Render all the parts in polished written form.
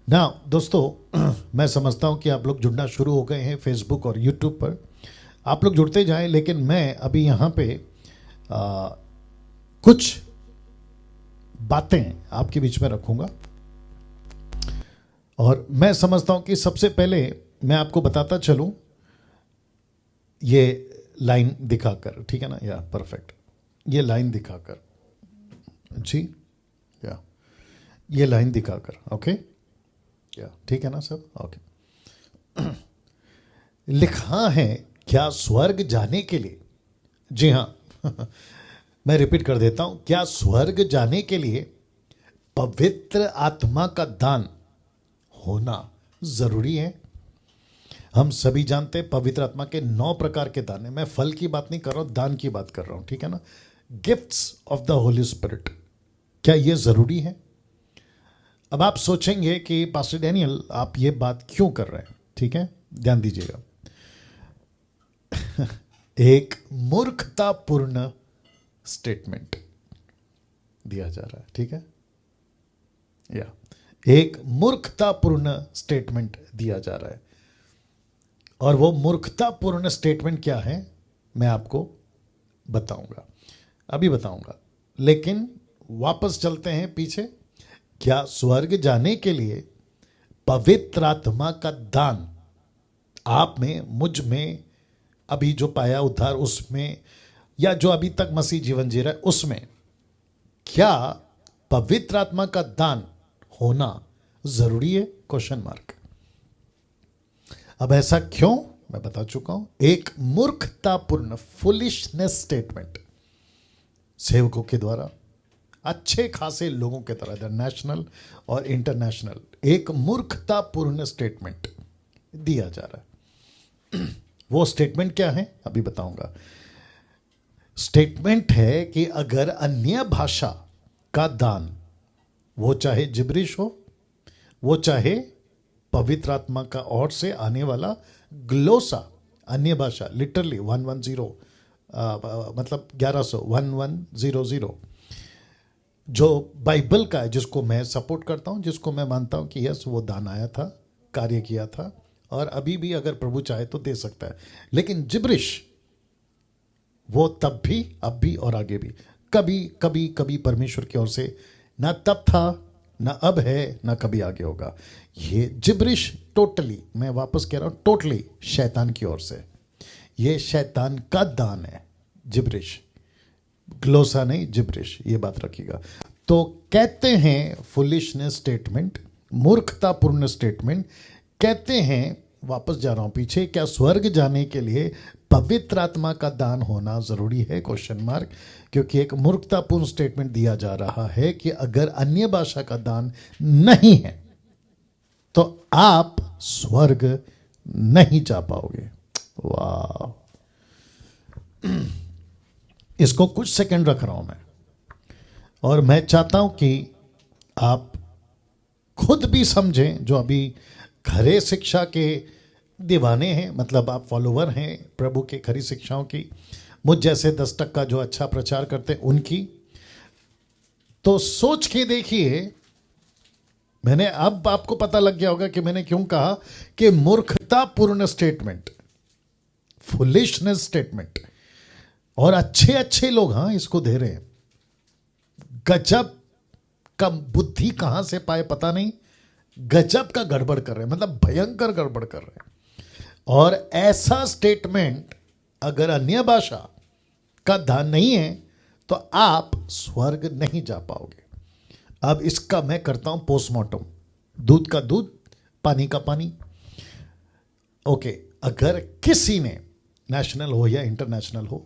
ना दोस्तों, मैं समझता हूँ कि आप लोग जुड़ना शुरू हो गए हैं फेसबुक और यूट्यूब पर। आप लोग जुड़ते जाएं, लेकिन मैं अभी यहाँ पे कुछ बातें आपके बीच में रखूँगा। और मैं समझता हूँ कि सबसे पहले मैं आपको बताता चलूँ ये लाइन दिखाकर, ठीक है ना? या परफेक्ट, ये लाइन दिखाकर जी, या ये लाइन दिखाकर, ओके, या ठीक है ना सब? ओके। लिखा है क्या स्वर्ग जाने के लिए, जी हाँ, मैं रिपीट कर देता हूं, क्या स्वर्ग जाने के लिए पवित्र आत्मा का दान होना जरूरी है? हम सभी जानते हैं पवित्र आत्मा के 9 प्रकार के दान है। मैं फल की बात नहीं कर रहा हूं, दान की बात कर रहा हूं, ठीक है ना? Gifts of the Holi spirit, क्या यह जरूरी है? अब आप सोचेंगे कि पास्टर डैनियल आप ये बात क्यों कर रहे हैं, ठीक है? ध्यान दीजिएगा। एक मूर्खतापूर्ण स्टेटमेंट दिया जा रहा है, ठीक है? या एक मूर्खतापूर्ण स्टेटमेंट दिया जा रहा है, और वो मूर्खतापूर्ण स्टेटमेंट क्या है मैं आपको बताऊंगा, अभी बताऊंगा। लेकिन वापस चलते हैं पीछे। क्या स्वर्ग जाने के लिए पवित्र आत्मा का दान आप में, मुझ में, अभी जो पाया उद्धार उसमें, या जो अभी तक मसीह जीवन जी रहा है उसमें, क्या पवित्र आत्मा का दान होना जरूरी है? Question mark. अब ऐसा क्यों, मैं बता चुका हूं। एक मूर्खतापूर्ण फुलिशनेस स्टेटमेंट सेवकों के द्वारा, अच्छे खासे लोगों के तरह, नेशनल और इंटरनेशनल, एक मूर्खतापूर्ण स्टेटमेंट दिया जा रहा है। वो स्टेटमेंट क्या है अभी बताऊंगा। स्टेटमेंट है कि अगर अन्य भाषा का दान, वो चाहे जिब्रिश हो, वो चाहे पवित्र आत्मा का ओर से आने वाला ग्लोसा, अन्य भाषा, लिटरली 110, मतलब 1100 जो बाइबल का है, जिसको मैं सपोर्ट करता हूं, जिसको मैं मानता हूं कि यस वो दान आया था, कार्य किया था, और अभी भी अगर प्रभु चाहे तो दे सकता है। लेकिन जिब्रिश वो तब भी, अब भी और आगे भी कभी कभी कभी परमेश्वर की ओर से ना तब था, ना अब है, ना कभी आगे होगा। ये जिब्रिश टोटली, मैं वापस कह रहा हूं, टोटली शैतान की ओर से, ये शैतान का दान है जिब्रिश, ग्लोसा नहीं, जिब्रिश, ये बात रखिएगा। तो कहते हैं फुलिशनेस स्टेटमेंट, मूर्खतापूर्ण स्टेटमेंट, कहते हैं, वापस जा रहा हूं पीछे, क्या स्वर्ग जाने के लिए पवित्र आत्मा का दान होना जरूरी है? Question mark. क्योंकि एक मूर्खतापूर्ण स्टेटमेंट दिया जा रहा है कि अगर अन्य भाषा का दान नहीं है तो आप स्वर्ग नहीं जा पाओगे। वाह, इसको कुछ सेकंड रख रहा हूं मैं, और मैं चाहता हूं कि आप खुद भी समझें, जो अभी खरे शिक्षा के दीवाने हैं, मतलब आप फॉलोवर हैं प्रभु के खरी शिक्षाओं की, मुझ जैसे 10% जो अच्छा प्रचार करते हैं उनकी। तो सोच के देखिए, मैंने, अब आपको पता लग गया होगा कि मैंने क्यों कहा कि मूर्खतापूर्ण स्टेटमेंट, फुलिशनेस स्टेटमेंट, और अच्छे अच्छे लोग हाँ इसको दे रहे हैं। गजब का बुद्धि कहां से पाए पता नहीं, गजब का गड़बड़ कर रहे हैं, मतलब भयंकर गड़बड़ कर रहे हैं। और ऐसा स्टेटमेंट, अगर अन्य भाषा का दान नहीं है तो आप स्वर्ग नहीं जा पाओगे। अब इसका मैं करता हूं पोस्टमार्टम, दूध का दूध, पानी का पानी। ओके, अगर किसी ने, नेशनल हो या इंटरनेशनल हो,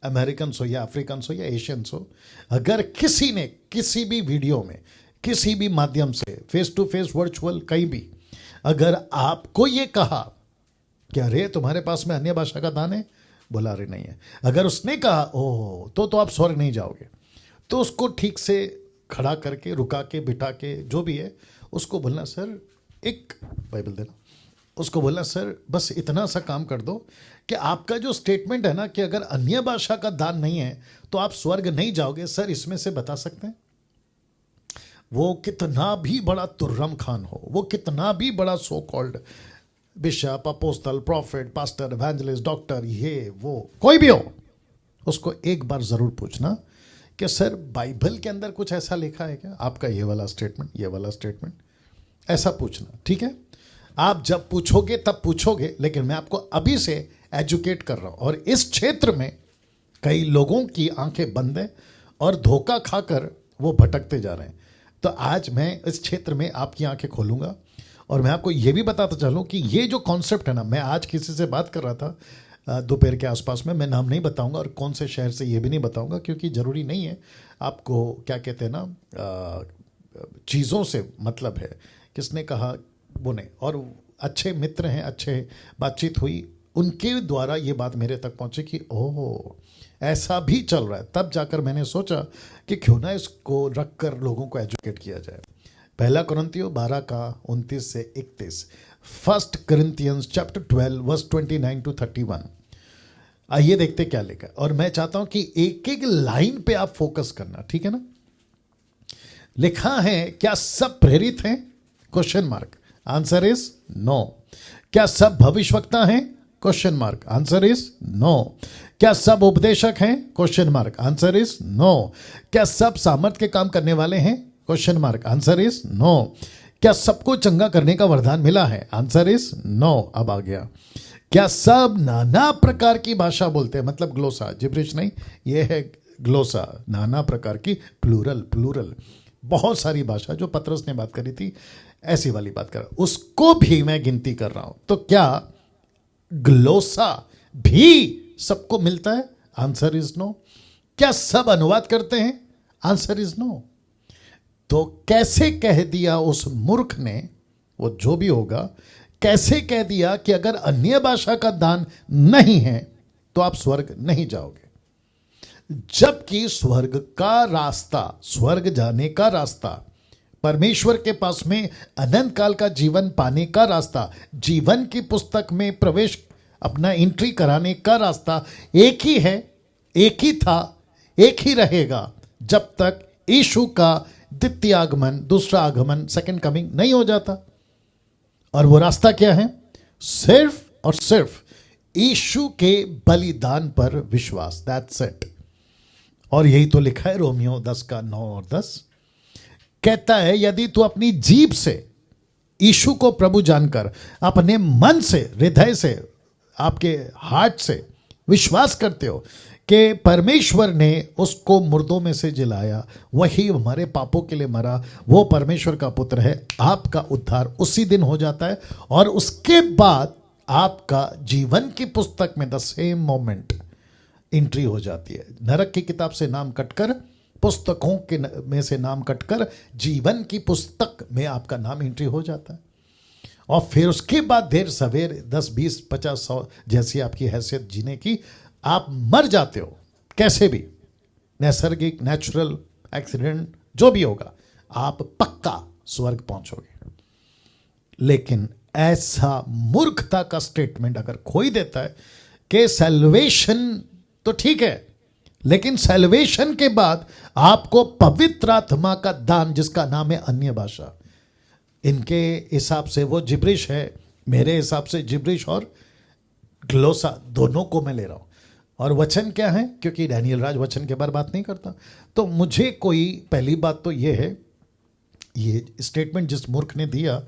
अमेरिकन हो या अफ्रीकन हो या एशियंस हो, अगर किसी ने किसी भी वीडियो में, किसी भी माध्यम से, फेस टू फेस, वर्चुअल, कहीं भी, अगर आपको ये कहा कि अरे तुम्हारे पास में अन्य भाषा का दान है, बोला अरे नहीं है, अगर उसने कहा ओह तो आप स्वर्ग नहीं जाओगे, तो उसको ठीक से खड़ा करके, रुका के, बिठा के, जो भी है, उसको बोलना सर एक बाइबल देना, उसको बोलना सर बस इतना सा काम कर दो कि आपका जो स्टेटमेंट है ना कि अगर अन्य भाषा का दान नहीं है तो आप स्वर्ग नहीं जाओगे, सर इसमें से बता सकते हैं? वो कितना भी बड़ा तुर्रम खान हो, वो कितना भी बड़ा so called bishop, apostle, profit, pastor, evangelist, doctor, ये वो कोई भी हो, उसको एक बार जरूर पूछना कि सर बाइबल के अंदर कुछ ऐसा लिखा है क्या, आपका ये वाला स्टेटमेंट, ये वाला स्टेटमेंट, ऐसा पूछना। ठीक है, आप जब पूछोगे तब पूछोगे, लेकिन मैं आपको अभी से एजुकेट कर रहा हूं। और इस क्षेत्र में कई लोगों की आंखें बंद है और धोखा खाकर वो भटकते जा रहे हैं। तो आज मैं इस क्षेत्र में आपकी आंखें खोलूंगा और मैं आपको ये भी बताता चलूं कि ये जो कॉन्सेप्ट है ना, मैं आज किसी से बात कर रहा था दोपहर के आसपास में, मैं नाम नहीं बताऊंगा और कौन से शहर से ये भी नहीं बताऊंगा, क्योंकि ज़रूरी नहीं है आपको क्या कहते हैं ना, चीज़ों से मतलब है, किसने कहा वो नहीं। और अच्छे मित्र हैं, अच्छे बातचीत हुई, उनके द्वारा ये बात मेरे तक पहुंची कि ओह ऐसा भी चल रहा है। तब जाकर मैंने सोचा कि क्यों ना इसको रख कर लोगों को एजुकेट किया जाए। पहला कुरिन्थियों 12 का 29 से 31, first Corinthians chapter 12 verse 29 to 31। आइए देखते क्या लिखा। और मैं चाहता हूं कि एक एक लाइन पे आप फोकस करना, ठीक है ना। लिखा है, क्या सब प्रेरित हैं? Question mark, answer is no. क्या सब भविष्यवक्ता हैं? Question mark, answer is no. क्या सब उपदेशक हैं? Question mark, answer is no. क्या सब सामर्थ के काम करने वाले हैं? Question mark, answer is no. क्या सबको चंगा करने का वरदान मिला है? Answer is no. अब आ गया, क्या सब नाना प्रकार की भाषा बोलते हैं? मतलब ग्लोसा, जिब्रिश नहीं, ये है ग्लोसा, नाना प्रकार की, प्लूरल, प्लूरल, बहुत सारी भाषा जो पतरस ने बात करी थी, ऐसी वाली बात कर, उसको भी मैं गिनती कर रहा हूं। तो क्या ग्लोसा भी सबको मिलता है? Answer is no. क्या सब अनुवाद करते हैं? Answer is no. तो कैसे कह दिया उस मूर्ख ने, वो जो भी होगा, कैसे कह दिया कि अगर अन्य भाषा का दान नहीं है तो आप स्वर्ग नहीं जाओगे, जबकि स्वर्ग का रास्ता, स्वर्ग जाने का रास्ता, परमेश्वर के पास में अनंत काल का जीवन पाने का रास्ता, जीवन की पुस्तक में प्रवेश, अपना एंट्री कराने का रास्ता एक ही है, एक ही था, एक ही रहेगा, जब तक यीशु का द्वितीय आगमन, दूसरा आगमन, सेकंड कमिंग नहीं हो जाता। और वो रास्ता क्या है? सिर्फ और सिर्फ यीशु के बलिदान पर विश्वास, दैट्स इट। और यही तो लिखा है रोमियो 10 का 9 और 10, कहता है यदि तू अपनी जीभ से यीशु को प्रभु जानकर अपने मन से, हृदय से, आपके हार्ट से विश्वास करते हो कि परमेश्वर ने उसको मुर्दों में से जिलाया, वही हमारे पापों के लिए मरा, वो परमेश्वर का पुत्र है, आपका उद्धार उसी दिन हो जाता है। और उसके बाद आपका जीवन की पुस्तक में द सेम मोमेंट एंट्री हो जाती है। नरक की किताब से नाम कटकर, पुस्तकों के में से नाम कटकर जीवन की पुस्तक में आपका नाम एंट्री हो जाता है। और फिर उसके बाद देर सवेर 10, 20, 50, 100 जैसी आपकी हैसियत जीने की, आप मर जाते हो कैसे भी, नैसर्गिक, नेचुरल एक्सीडेंट जो भी होगा, आप पक्का स्वर्ग पहुंचोगे। लेकिन ऐसा मूर्खता का स्टेटमेंट अगर कोई देता है कि सैल्वेशन तो ठीक है, लेकिन सैल्वेशन के बाद आपको पवित्र आत्मा का दान, जिसका नाम है अन्य भाषा, इनके हिसाब से वो जिब्रिश है, मेरे हिसाब से जिब्रिश और ग्लोसा दोनों को मैं ले रहा हूं। और वचन क्या है? क्योंकि डैनियल राज वचन के बारे बात नहीं करता, तो मुझे कोई, पहली बात तो ये है, ये स्टेटमेंट जिस मूर्ख ने दिया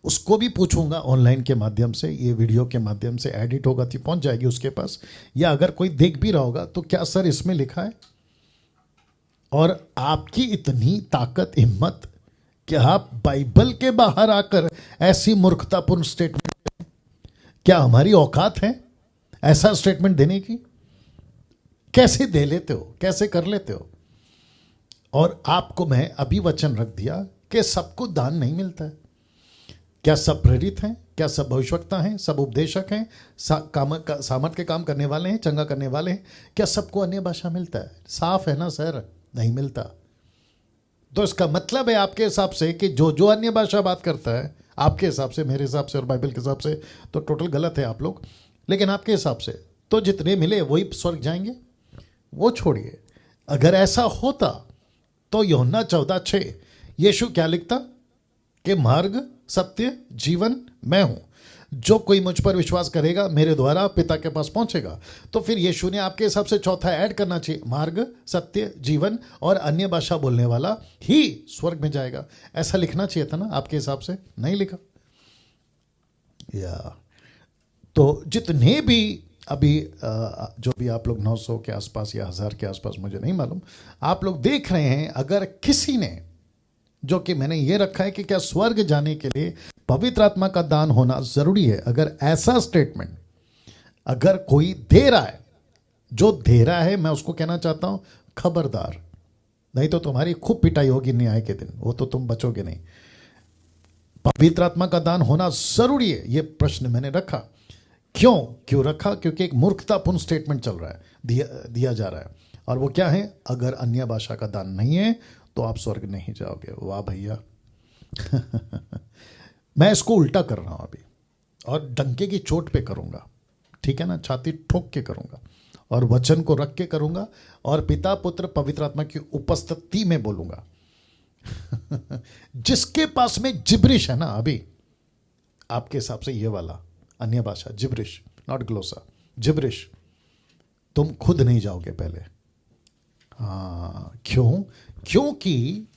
उसको भी पूछूंगा ऑनलाइन के माध्यम से, ये वीडियो के माध्यम से एडिट होगा तो पहुंच जाएगी उसके पास, या अगर कोई देख भी रहा होगा तो क्या सर इसमें लिखा है? और आपकी इतनी ताकत, हिम्मत कि आप बाइबल के बाहर आकर ऐसी मूर्खतापूर्ण स्टेटमेंट, क्या हमारी औकात है ऐसा स्टेटमेंट देने की? कैसे दे लेते हो, कैसे कर लेते हो? और आपको मैं अभी वचन रख दिया कि सबको दान नहीं मिलता है। क्या सब प्रेरित हैं? क्या सब भविष्यवक्ता हैं? सब उपदेशक हैं? सामर्थ के काम करने वाले हैं, चंगा करने वाले हैं? क्या सबको अन्य भाषा मिलता है? साफ है ना सर, नहीं मिलता। तो इसका मतलब है आपके हिसाब से कि जो जो अन्य भाषा बात करता है, आपके हिसाब से, मेरे हिसाब से और बाइबल के हिसाब से तो टोटल गलत है आप लोग, लेकिन आपके हिसाब से तो जितने मिले वही स्वर्ग जाएंगे। वो छोड़िए, अगर ऐसा होता तो यूहन्ना 14:6, यीशु क्या लिखता कि मार्ग, सत्य, जीवन मैं हूं, जो कोई मुझ पर विश्वास करेगा मेरे द्वारा पिता के पास पहुंचेगा। तो फिर यीशु ने आपके हिसाब से चौथा ऐड करना चाहिए, मार्ग, सत्य, जीवन और अन्य भाषा बोलने वाला ही स्वर्ग में जाएगा। ऐसा लिखना चाहिए था ना आपके हिसाब से, नहीं लिखा। या तो जितने भी अभी जो भी आप लोग 900 के आसपास या 1000 के आसपास, मुझे नहीं मालूम, आप लोग देख रहे हैं, अगर किसी ने, जो कि मैंने ये रखा है कि क्या स्वर्ग जाने के लिए पवित्र आत्मा का दान होना जरूरी है, अगर ऐसा स्टेटमेंट अगर कोई दे रहा है, जो दे रहा है मैं उसको कहना चाहता हूं खबरदार, नहीं तो तुम्हारी खूब पिटाई होगी न्याय के दिन, वो तो तुम बचोगे नहीं। पवित्र आत्मा का दान होना जरूरी है, ये प्रश्न मैंने रखा। क्यों रखा? क्योंकि एक मूर्खतापूर्ण स्टेटमेंट चल रहा है, दिया जा रहा है, और वो क्या है, अगर अन्य भाषा का दान नहीं है तो आप स्वर्ग नहीं जाओगे। वाह भैया मैं इसको उल्टा कर रहा हूं अभी, और डंके की चोट पे करूंगा, ठीक है ना, छाती ठोक के करूंगा, और वचन को रख के करूंगा, और पिता पुत्र पवित्र आत्मा की उपस्थिति में बोलूंगा जिसके पास में जिब्रिश है ना, अभी आपके हिसाब से ये वाला अन्य भाषा, जिब्रिश, नॉट ग्लोसा, जिब्रिश, तुम खुद नहीं जाओगे पहले। हाँ, क्योंकि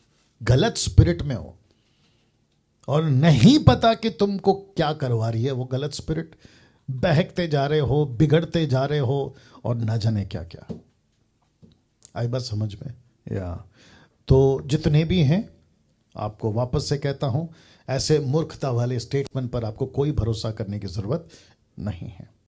गलत स्पिरिट में हो और नहीं पता कि तुमको क्या करवा रही है वो गलत स्पिरिट, बहकते जा रहे हो, बिगड़ते जा रहे हो, और न जाने क्या क्या। आई बात समझ में? या तो जितने भी हैं, आपको वापस से कहता हूं, ऐसे मूर्खता वाले स्टेटमेंट पर आपको कोई भरोसा करने की जरूरत नहीं है।